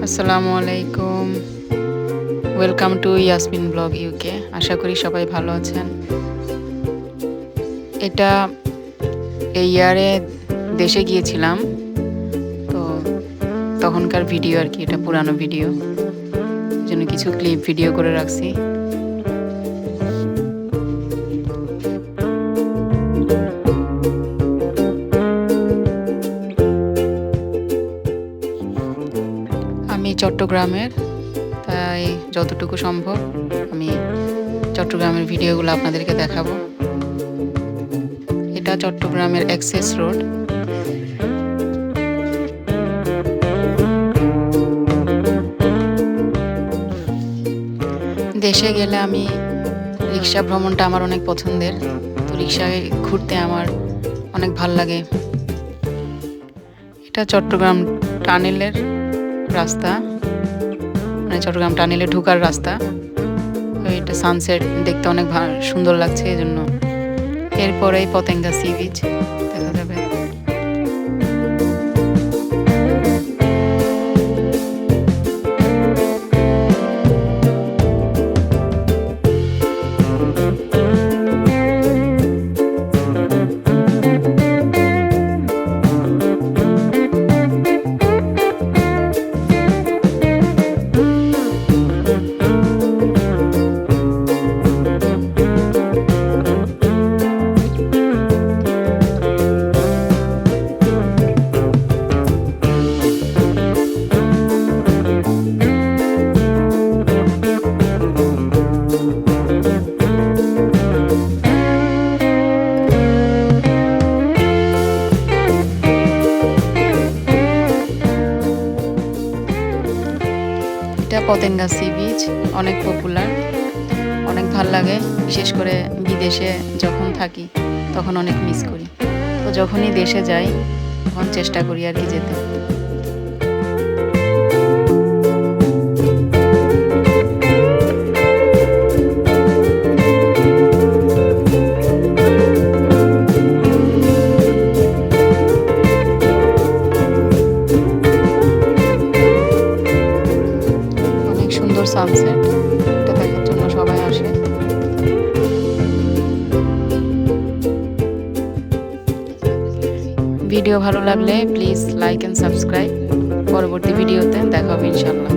আসসালামু আলাইকুম, welcome to Yasmin blog UK. আশা করি সবাই ভালো আছেন। এটা এই ইয়ারে দেশে গিয়েছিলাম, তো তখনকার ভিডিও আর কি, এটা পুরানো ভিডিও, জন্য কিছু ক্লিপ ভিডিও করে রাখছি। আমি চট্টগ্রামের, তাই যতটুকু সম্ভব আমি চট্টগ্রামের ভিডিওগুলো আপনাদেরকে দেখাবো। এটা চট্টগ্রামের অ্যাক্সেস রোড। দেশে গেলে আমি রিক্সা ভ্রমণটা আমার অনেক পছন্দের, তো রিক্সায় ঘুরতে আমার অনেক ভাল লাগে। এটা চট্টগ্রাম টানেলের রাস্তা, মানে চট্টগ্রাম টানেলে ঢোকার রাস্তা। এটা সানসেট দেখতে অনেক সুন্দর লাগছে, এই জন্য। এরপরেই পতেঙ্গা সি বিচ দেখা যাবে। এটা পতেঙ্গা সি বিচ, অনেক পপুলার, অনেক ভাল লাগে। বিশেষ করে বিদেশে যখন থাকি তখন অনেক মিস করি, তো যখনই দেশে যাই তখন চেষ্টা করি আর কি যেতে। অনেক সুন্দর সানসেট, এটা দেখার জন্য সবাই আসে। ভিডিও ভালো লাগলে প্লিজ লাইক এন্ড সাবস্ক্রাইব। পরবর্তী ভিডিওতে দেখা হবে ইনশাআল্লাহ।